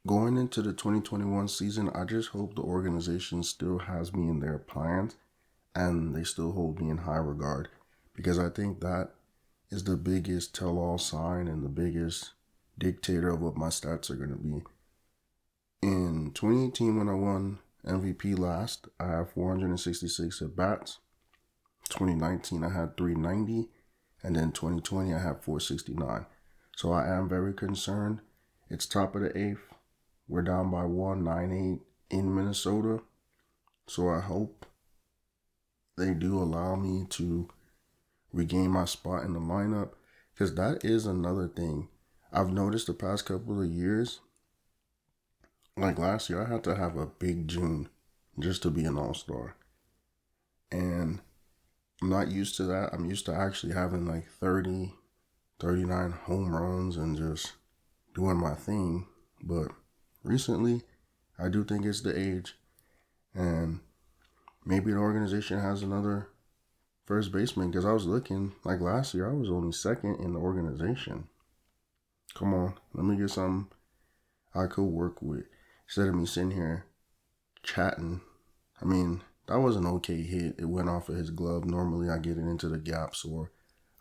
going into the 2021 season, I just hope the organization still has me in their plans and they still hold me in high regard, because I think that is the biggest tell-all sign and the biggest dictator of what my stats are going to be. In 2018, when I won MVP last, I had 466 at bats. 2019, I had 390, and then 2020, I had 469. So I am very concerned. It's top of the eighth. We're down by 198 in Minnesota. So I hope they do allow me to regain my spot in the lineup, because that is another thing I've noticed the past couple of years. Like last year, I had to have a big June just to be an all-star. And I'm not used to that. I'm used to actually having like 30, 39 home runs and just doing my thing. But recently, I do think it's the age. And maybe the organization has another first baseman, because I was looking, like last year, I was only second in the organization. Come on, let me get something I could work with instead of me sitting here chatting. I mean, that was an okay hit. It went off of his glove. Normally I get it into the gaps or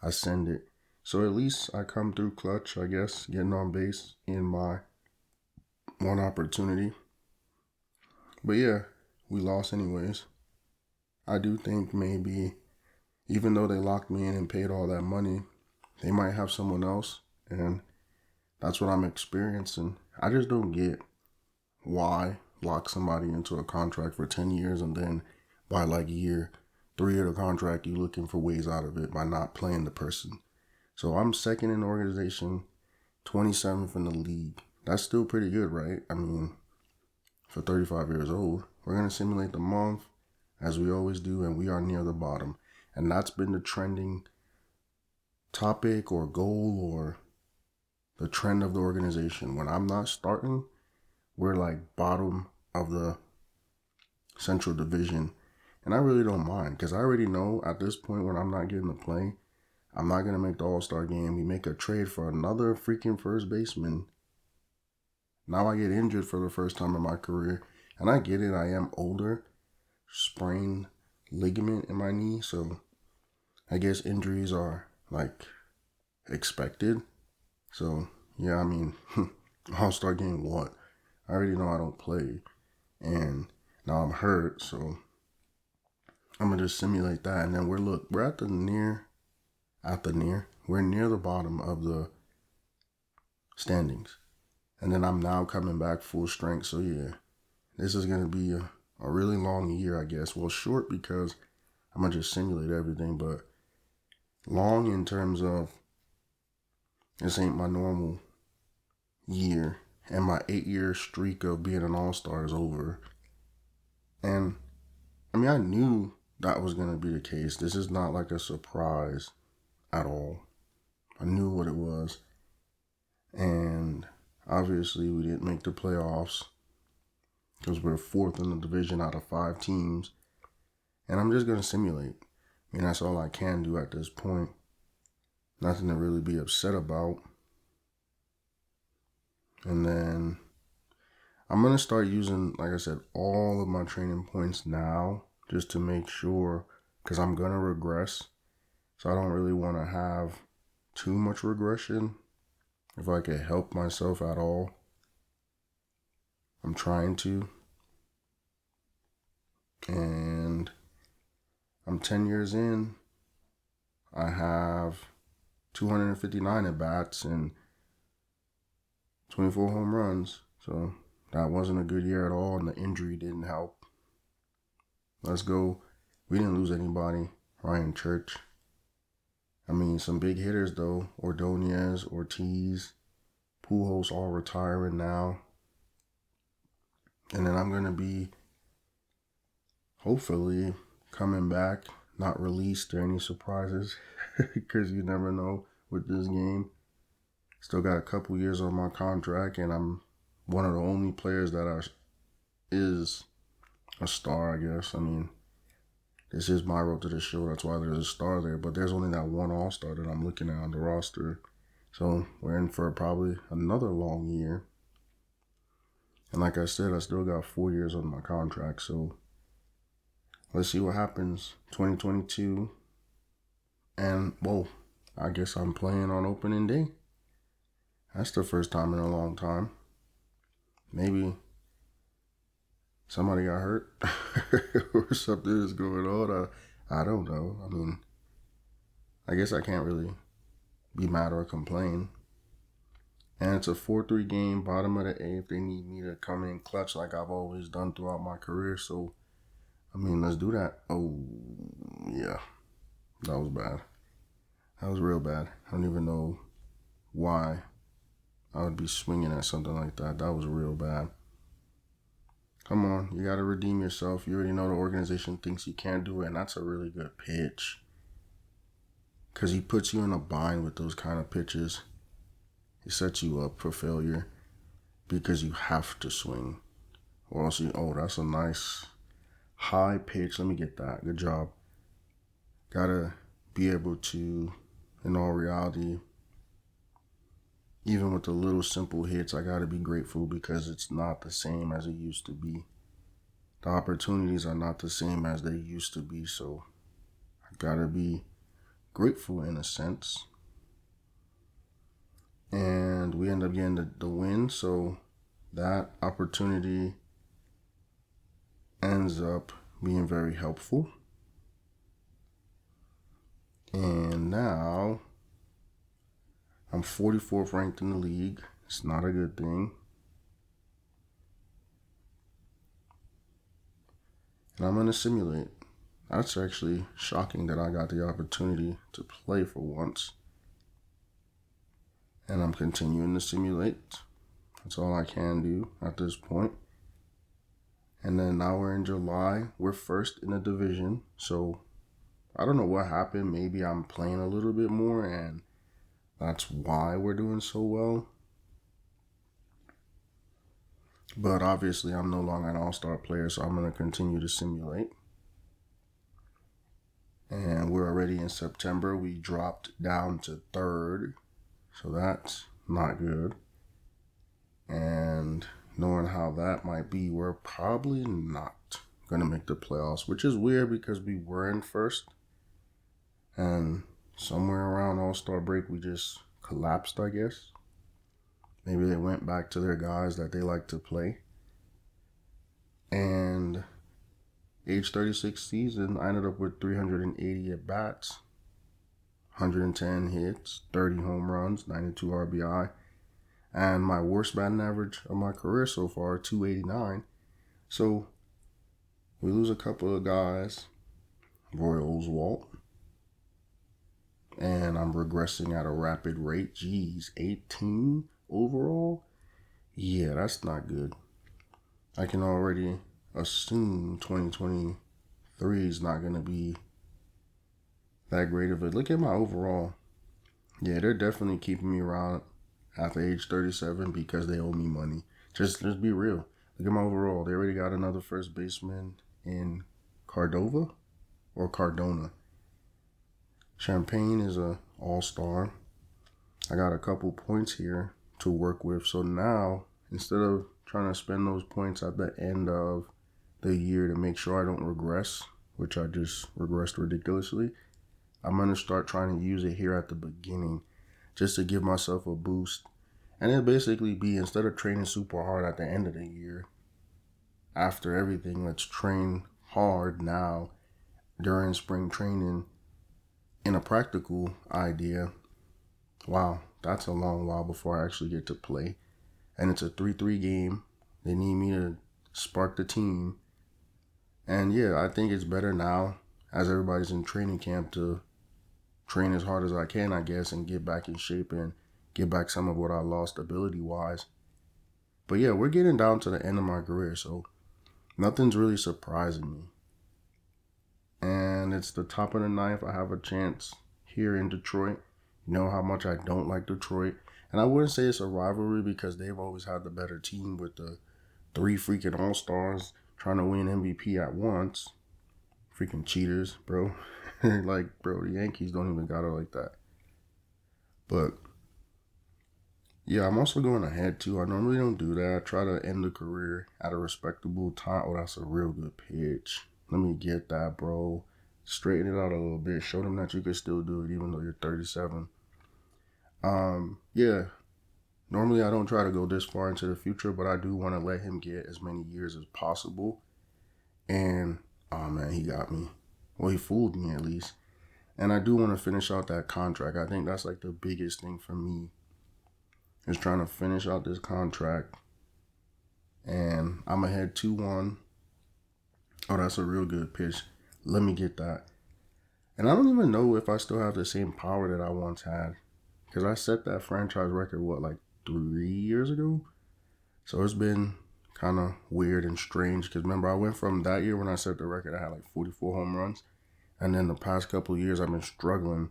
I send it. So at least I come through clutch, I guess, getting on base in my one opportunity. But yeah, we lost anyways. I do think maybe, even though they locked me in and paid all that money, they might have someone else. And that's what I'm experiencing. I just don't get why lock somebody into a contract for 10 years and then by like year 3 of the contract, you looking for ways out of it by not playing the person. So I'm second in the organization, 27th in the league. That's still pretty good, right? I mean, for 35 years old, we're going to simulate the month as we always do, and we are near the bottom. And that's been the trending topic or goal or the trend of the organization. When I'm not starting, we're like bottom of the Central Division. And I really don't mind, because I already know at this point when I'm not getting to play, I'm not going to make the All-Star game. We make a trade for another freaking first baseman. Now I get injured for the first time in my career. And I get it, I am older. Sprained ligament in my knee. So I guess injuries are like expected. So yeah, I mean, All-Star game what? I already know I don't play. And now I'm hurt, so I'm going to just simulate that. And then we're near the bottom of the standings. And then I'm now coming back full strength. So yeah, this is going to be a really long year, I guess. Well, short because I'm going to just simulate everything, but long in terms of this ain't my normal year. And my 8-year streak of being an all-star is over. And I mean, I knew that was going to be the case. This is not like a surprise at all. I knew what it was. And obviously we didn't make the playoffs because we're 4th in the division out of 5 teams. And I'm just going to simulate. I mean, that's all I can do at this point. Nothing to really be upset about. And then I'm going to start using, like I said, all of my training points now just to make sure, because I'm going to regress. So I don't really want to have too much regression. If I could help myself at all, I'm trying to. And I'm 10 years in. I have 259 at bats and 24 home runs. So that wasn't a good year at all, and the injury didn't help. Let's go. We didn't lose anybody. Ryan Church. I mean, some big hitters though. Ordonez, Ortiz, Pujols all retiring now. And then I'm going to be hopefully coming back, not released or any surprises, because you never know with this game. Still got a couple years on my contract, and I'm one of the only players that is a star, I guess. I mean, this is my road to the show. That's why there's a star there. But there's only that one all-star that I'm looking at on the roster. So we're in for probably another long year. And like I said, I still got 4 years on my contract. So let's see what happens 2022. And, whoa, I guess I'm playing on opening day. That's the first time in a long time. Maybe somebody got hurt or something is going on. I don't know. I mean, I guess I can't really be mad or complain. And it's a 4-3 game, bottom of the eighth. They need me to come in clutch like I've always done throughout my career. So, I mean, let's do that. Oh, yeah. That was bad. That was real bad. I don't even know why I would be swinging at something like that. That was real bad. Come on, you got to redeem yourself. You already know the organization thinks you can't do it, and that's a really good pitch. Because he puts you in a bind with those kind of pitches. He sets you up for failure because you have to swing. Or else that's a nice high pitch. Let me get that. Good job. Gotta be able to, in all reality, even with the little simple hits, I gotta be grateful because it's not the same as it used to be. The opportunities are not the same as they used to be, so I gotta be grateful in a sense. And we end up getting the win, so that opportunity ends up being very helpful. And now I'm 44th ranked in the league. It's not a good thing. And I'm going to simulate. That's actually shocking that I got the opportunity to play for once. And I'm continuing to simulate. That's all I can do at this point. And then now we're in July. We're first in the division. So I don't know what happened. Maybe I'm playing a little bit more and that's why we're doing so well. But obviously, I'm no longer an all-star player, so I'm going to continue to simulate. And we're already in September. We dropped down to 3rd, so that's not good. And knowing how that might be, we're probably not going to make the playoffs, which is weird because we were in 1st. And somewhere around all-star break, we just collapsed, I guess. Maybe they went back to their guys that they like to play. And age 36 season, I ended up with 380 at-bats, 110 hits, 30 home runs, 92 RBI. And my worst batting average of my career so far, 289. So we lose a couple of guys, Roy Oswalt. And I'm regressing at a rapid rate. Geez, 18 overall? Yeah, that's not good. I can already assume 2023 is not going to be that great of it. Look at my overall. Yeah, they're definitely keeping me around after age 37 because they owe me money. Just be real. Look at my overall. They already got another first baseman in Cardona. Champagne is a all-star. I got a couple points here to work with. So now, instead of trying to spend those points at the end of the year to make sure I don't regress, which I just regressed ridiculously, I'm going to start trying to use it here at the beginning just to give myself a boost. And it basically be, instead of training super hard at the end of the year, after everything, let's train hard now during spring training. In a practical idea, wow, that's a long while before I actually get to play. And it's a 3-3 game. They need me to spark the team. And yeah, I think it's better now, as everybody's in training camp, to train as hard as I can, I guess, and get back in shape and get back some of what I lost ability-wise. But yeah, we're getting down to the end of my career, so nothing's really surprising me. And it's the top of the ninth. I have a chance here in Detroit. You know how much I don't like Detroit. And I wouldn't say it's a rivalry because they've always had the better team with the 3 freaking all-stars trying to win MVP at once. Freaking cheaters, bro. Like, bro, the Yankees don't even got it like that. But Yeah, I'm also going ahead too. I normally don't do that. I try to end the career at a respectable time. Oh, that's a real good pitch. Let me get that, bro. Straighten it out a little bit. Show them that you can still do it even though you're 37. Yeah. Normally I don't try to go this far into the future, but I do want to let him get as many years as possible. And oh man, he got me. Well, he fooled me at least. And I do want to finish out that contract. I think that's like the biggest thing for me is trying to finish out this contract. And I'm ahead 2-1. Oh, that's a real good pitch. Let me get that. And I don't even know if I still have the same power that I once had. Because I set that franchise record, like 3 years ago? So it's been kind of weird and strange. Because remember, I went from that year when I set the record, I had like 44 home runs. And then the past couple of years, I've been struggling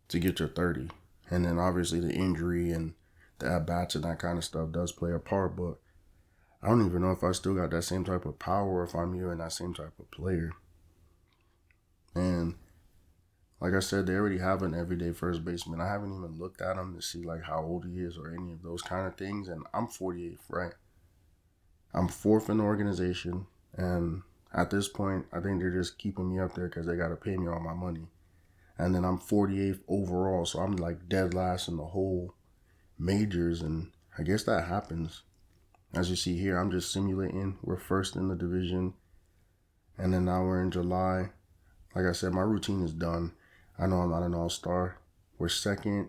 to get to 30. And then obviously the injury and the at-bats and that kind of stuff does play a part. But I don't even know if I still got that same type of power or if I'm even that same type of player. And like I said, they already have an everyday first baseman. I haven't even looked at him to see like how old he is or any of those kind of things. And I'm 48th, right? I'm 4th in the organization. And at this point, I think they're just keeping me up there because they got to pay me all my money. And then I'm 48th overall. So I'm like dead last in the whole majors. And I guess that happens. As you see here, I'm just simulating. We're first in the division. And then now we're in July. Like I said, my routine is done. I know I'm not an all-star. We're second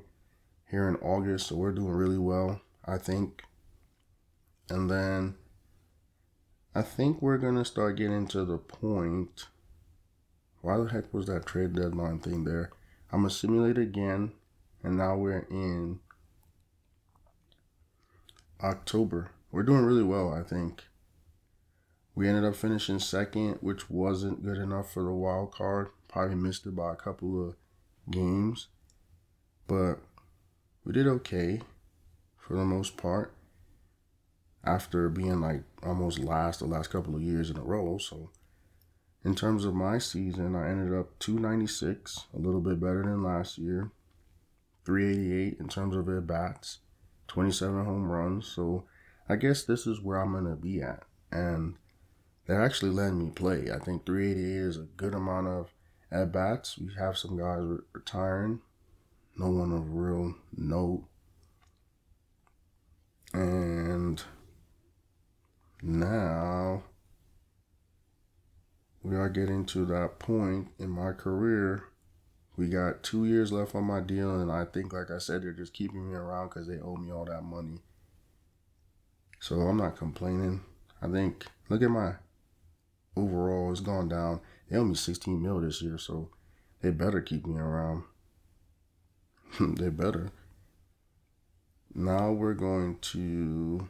here in August, so we're doing really well, I think. And then I think we're going to start getting to the point. Why the heck was that trade deadline thing there? I'm going to simulate again, and now we're in October. We're doing really well, I think. We ended up finishing second, which wasn't good enough for the wild card. Probably missed it by a couple of games. But we did okay for the most part after being like almost last the last couple of years in a row. So in terms of my season, I ended up 296, a little bit better than last year. 388 in terms of at-bats, 27 home runs. So I guess this is where I'm going to be at. And they're actually letting me play. I think 388 is a good amount of at-bats. We have some guys retiring. No one of real note. And now we are getting to that point in my career. We got 2 years left on my deal, and I think, like I said, they're just keeping me around because they owe me all that money. So I'm not complaining. I think, look at my overall, it's gone down. They owe me 16 mil this year, so they better keep me around. They better. Now we're going to,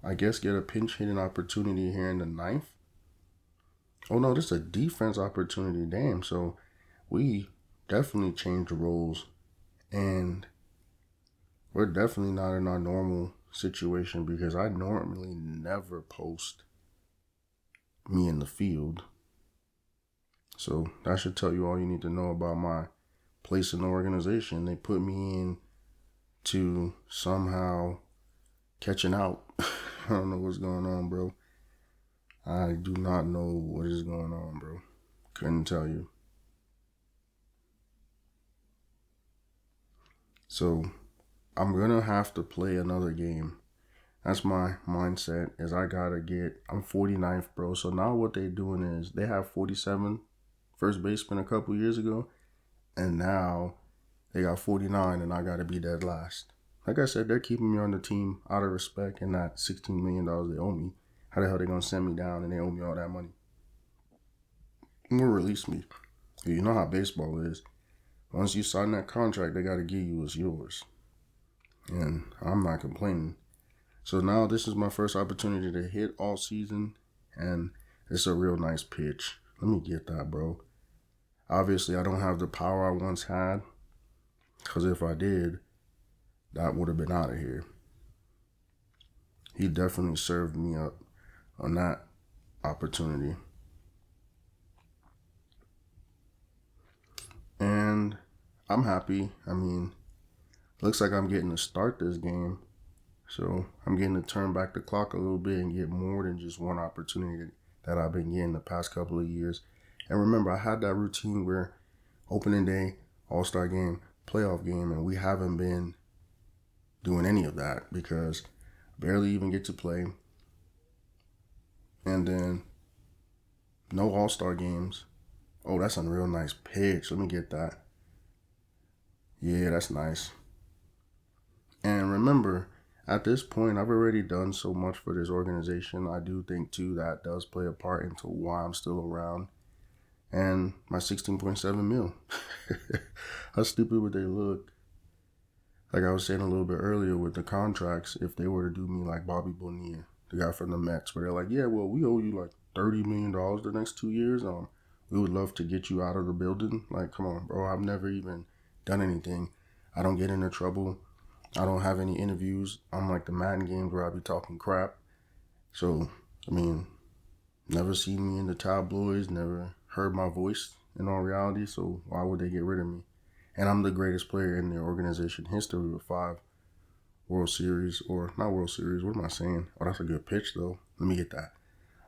I guess, get a pinch hitting opportunity here in the 9th. Oh no, this is a defense opportunity. Damn, so we definitely changed the roles, and we're definitely not in our normal situation because I normally never post me in the field. So that should tell you all you need to know about my place in the organization. They put me in to somehow catching out. I don't know what's going on, bro. I do not know what is going on, bro. Couldn't tell you. So I'm going to have to play another game. That's my mindset is I got to get, I'm 49th, bro. So now what they're doing is they have 47 first baseman a couple years ago. And now they got 49 and I got to be dead last. Like I said, they're keeping me on the team out of respect and that $16 million they owe me. How the hell they going to send me down and they owe me all that money? And will release me. You know how baseball is. Once you sign that contract, they got to give you what's yours. And I'm not complaining. So now this is my first opportunity to hit all season. And it's a real nice pitch. Let me get that, bro. Obviously, I don't have the power I once had. Because if I did, that would have been out of here. He definitely served me up on that opportunity. And I'm happy. I mean, looks like I'm getting to start this game. So I'm getting to turn back the clock a little bit and get more than just one opportunity that I've been getting the past couple of years. And remember, I had that routine where opening day, all-star game, playoff game, and we haven't been doing any of that because barely even get to play. And then no all-star games. Oh, that's a real nice pitch. Let me get that. Yeah, that's nice. And remember, at this point, I've already done so much for this organization. I do think, too, that does play a part into why I'm still around. And my 16.7 mil. How stupid would they look? Like I was saying a little bit earlier with the contracts, if they were to do me like Bobby Bonilla, the guy from the Mets, where they're like, yeah, well, we owe you like $30 million the next 2 years. We would love to get you out of the building. Like, come on, bro. I've never even done anything. I don't get into trouble. I don't have any interviews. I'm like the Madden games where I be talking crap. So, I mean, never seen me in the tabloids, never heard my voice in all reality. So why would they get rid of me? And I'm the greatest player in their organization history with 5 World Series, or not World Series. What am I saying? Oh, that's a good pitch, though. Let me get that.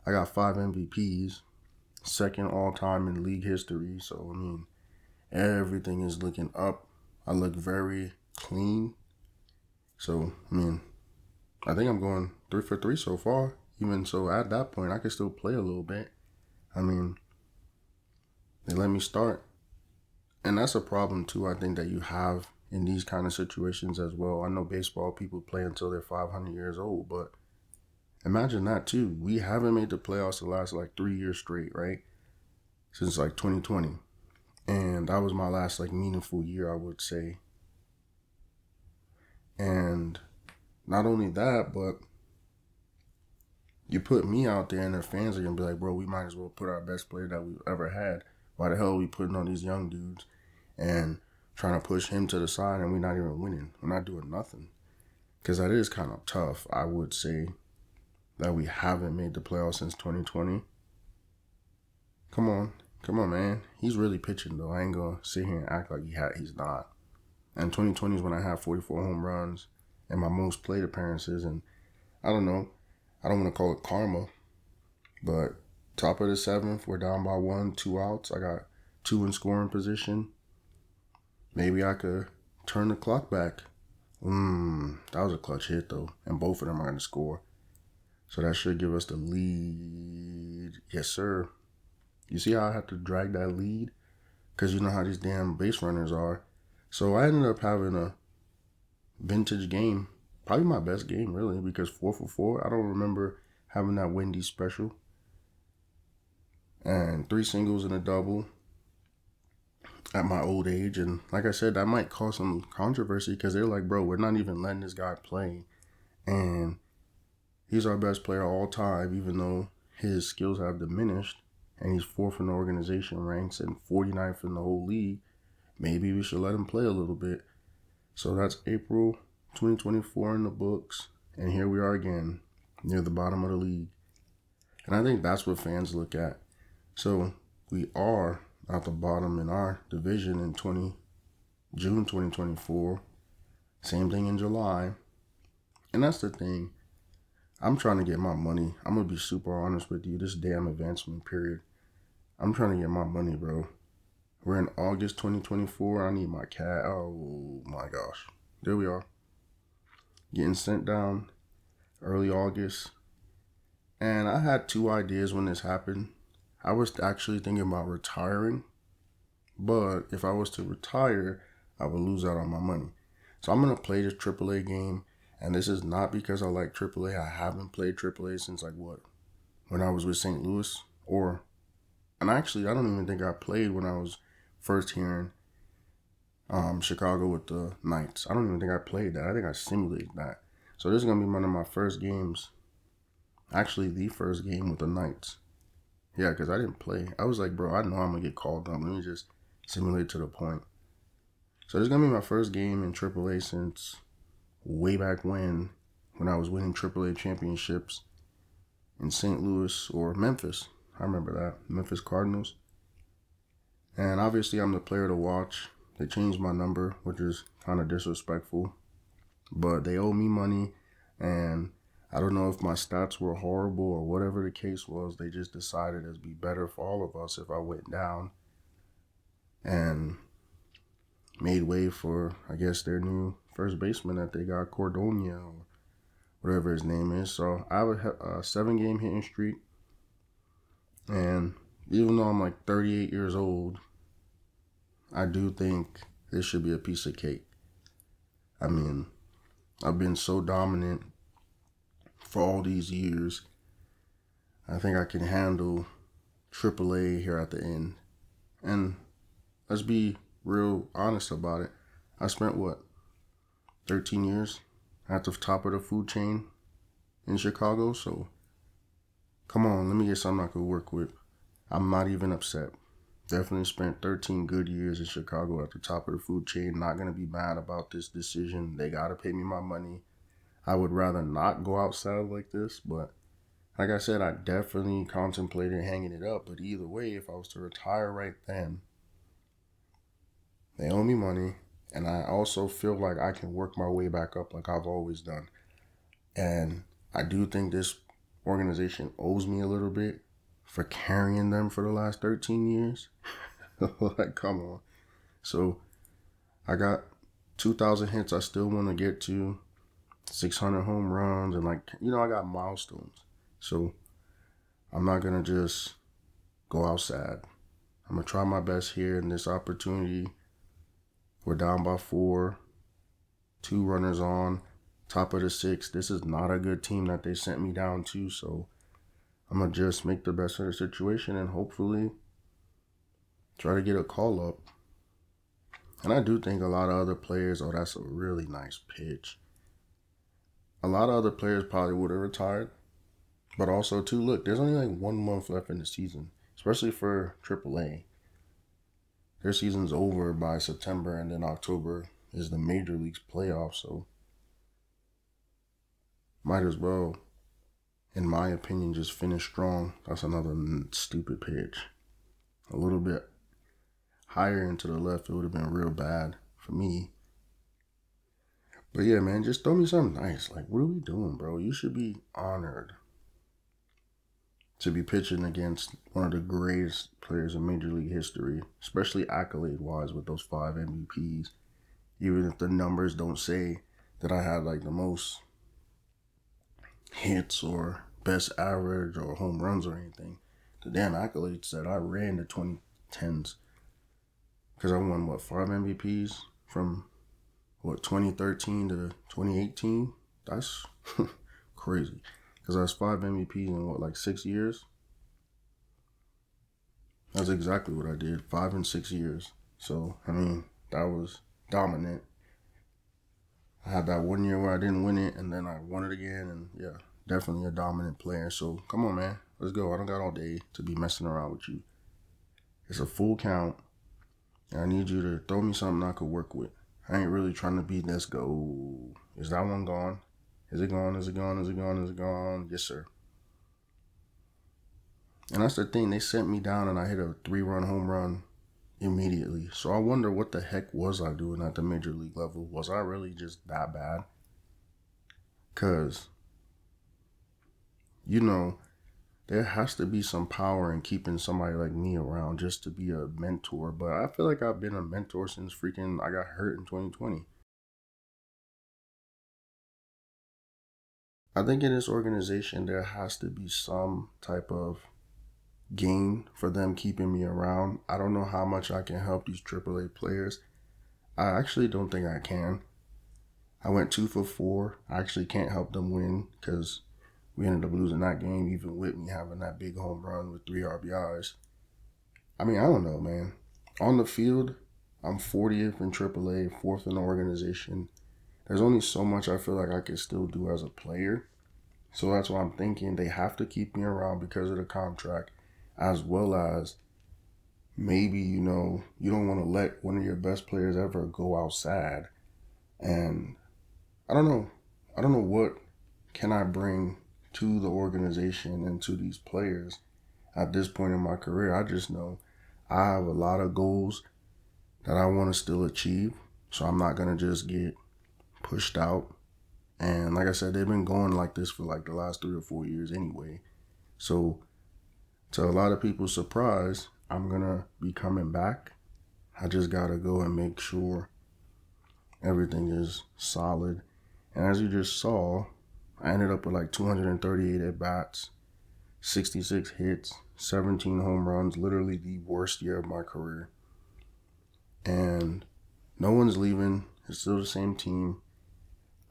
I got 5 MVPs, second all-time in league history. So, I mean, everything is looking up. I look very clean. So, I mean, I think I'm going 3 for 3 so far. Even so, at that point, I can still play a little bit. I mean, they let me start. And that's a problem, too, I think, that you have in these kind of situations as well. I know baseball people play until they're 500 years old, but imagine that, too. We haven't made the playoffs the last, 3 years straight, right? Since, 2020. And that was my last, meaningful year, I would say. And not only that, but you put me out there and the fans are going to be like, bro, we might as well put our best player that we've ever had. Why the hell are we putting on these young dudes and trying to push him to the side and we're not even winning? We're not doing nothing. Because that is kind of tough, I would say, that we haven't made the playoffs since 2020. Come on, man. He's really pitching, though. I ain't going to sit here and act like he's not. And 2020 is when I had 44 home runs and my most plate appearances. And I don't know. I don't want to call it karma, but top of the 7th, we're down by 1, 2 outs. I got 2 in scoring position. Maybe I could turn the clock back. That was a clutch hit, though. And both of them are going to score. So that should give us the lead. Yes, sir. You see how I have to drag that lead? Because you know how these damn base runners are. So I ended up having a vintage game. Probably my best game, really, because 4 for 4. I don't remember having that Wendy's special. And 3 singles and a double at my old age. And like I said, that might cause some controversy because they're like, bro, we're not even letting this guy play. And he's our best player all time, even though his skills have diminished. And he's 4th in the organization ranks and 49th in the whole league. Maybe we should let him play a little bit. So that's April 2024 in the books. And here we are again, near the bottom of the league. And I think that's what fans look at. So we are at the bottom in our division in June 2024. Same thing in July. And that's the thing. I'm trying to get my money. I'm going to be super honest with you. This damn advancement period. I'm trying to get my money, bro. We're in August 2024. I need my cat. Oh, my gosh. There we are. Getting sent down early August. And I had 2 ideas when this happened. I was actually thinking about retiring. But if I was to retire, I would lose out on my money. So I'm going to play this AAA game. And this is not because I like AAA. I haven't played AAA since when I was with St. Louis. And actually, I don't even think I played when I was first here in Chicago with the Knights. I don't even think I played that. I think I simulated that. So this is going to be one of my first games. Actually, the first game with the Knights. Yeah, because I didn't play. I was like, bro, I know I'm going to get called up. Let me just simulate to the point. So this is going to be my first game in AAA since way back when I was winning AAA championships in St. Louis or Memphis. I remember that. Memphis Cardinals. And obviously I'm the player to watch. They changed my number, which is kind of disrespectful. But they owe me money, and I don't know if my stats were horrible or whatever the case was. They just decided it'd be better for all of us if I went down and made way for, I guess, their new first baseman that they got, Cordonia, or whatever his name is. So I have a 7-game hitting streak, and even though I'm like 38 years old, I do think this should be a piece of cake. I mean, I've been so dominant for all these years. I think I can handle AAA here at the end. And let's be real honest about it. I spent, 13 years at the top of the food chain in Chicago. So, come on, let me get something I could work with. I'm not even upset. Definitely spent 13 good years in Chicago at the top of the food chain. Not going to be mad about this decision. They got to pay me my money. I would rather not go outside like this, but like I said, I definitely contemplated hanging it up. But either way, if I was to retire right then, they owe me money, and I also feel like I can work my way back up like I've always done. And I do think this organization owes me a little bit for carrying them for the last 13 years. Like, come on. So I got 2,000 hits I still want to get to, 600 home runs, and I got milestones. So I'm not going to just go outside. I'm going to try my best here in this opportunity. We're down by 4, 2 runners on, top of the 6th. This is not a good team that they sent me down to, so I'm going to just make the best of the situation and hopefully try to get a call up. And I do think a lot of other players, that's a really nice pitch. A lot of other players probably would have retired. But also, too, look, there's only like 1 month left in the season, especially for AAA. Their season's over by September, and then October is the Major League's playoffs, so might as well, in my opinion, just finish strong. That's another stupid pitch. A little bit higher into the left, it would have been real bad for me. But yeah, man, just throw me something nice. Like, what are we doing, bro? You should be honored to be pitching against one of the greatest players in Major League history, especially accolade-wise with those 5 MVPs. Even if the numbers don't say that I had like the most hits or best average or home runs or anything, the damn accolades said I ran the 2010s. Because I won, 5 MVPs from, 2013 to 2018? That's crazy. Because I was 5 MVPs in 6 years? That's exactly what I did, 5 in 6 years. So, I mean, that was dominant. I had that 1 year where I didn't win it, and then I won it again, and yeah, definitely a dominant player. So, come on, man. Let's go. I don't got all day to be messing around with you. It's a full count, and I need you to throw me something I could work with. I ain't really trying to be, let's go. Is that one gone? Is it gone? Is it gone? Is it gone? Is it gone? Yes, sir. And that's the thing. They sent me down and I hit a 3-run home run immediately. So I wonder what the heck was I doing at the Major League level? Was I really just that bad? Because, there has to be some power in keeping somebody like me around just to be a mentor. But I feel like I've been a mentor since I got hurt in 2020. I think in this organization, there has to be some type of gain for them keeping me around. I don't know how much I can help these AAA players. I actually don't think I can. I went 2 for 4. I actually can't help them win because we ended up losing that game, even with me having that big home run with 3 RBIs. I mean, I don't know, man. On the field, I'm 40th in AAA, 4th in the organization. There's only so much I feel like I can still do as a player. So that's why I'm thinking they have to keep me around because of the contract, as well as maybe, you don't want to let one of your best players ever go outside. And I don't know. I don't know what can I bring to the organization and to these players at this point in my career. I just know I have a lot of goals that I want to still achieve. So I'm not going to just get pushed out. And like I said, they've been going like this for like the last 3 or 4 years anyway. So to a lot of people's surprise, I'm going to be coming back. I just got to go and make sure everything is solid. And as you just saw, I ended up with like 238 at-bats, 66 hits, 17 home runs, literally the worst year of my career. And no one's leaving. It's still the same team.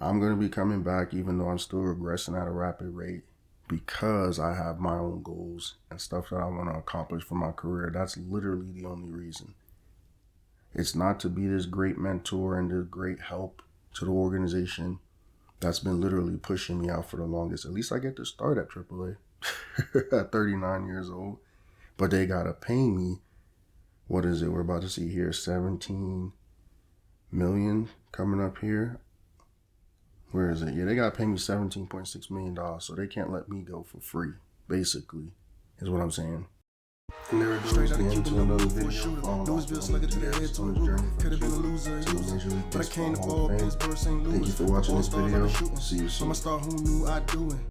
I'm going to be coming back even though I'm still regressing at a rapid rate because I have my own goals and stuff that I want to accomplish for my career. That's literally the only reason. It's not to be this great mentor and this great help to the organization that's been literally pushing me out for the longest. At least I get to start at AAA at 39 years old. But they got to pay me, what is it? We're about to see here, 17 million coming up here. Where is it? Yeah, they got to pay me $17.6 million, so they can't let me go for free, basically, is what I'm saying. And there it goes, the end to another video. Louisville slugger to the head to the roof. Could have been a loser, but I came to ball. Thank you for watching this video. See you soon. I'm a star who knew I'd do it.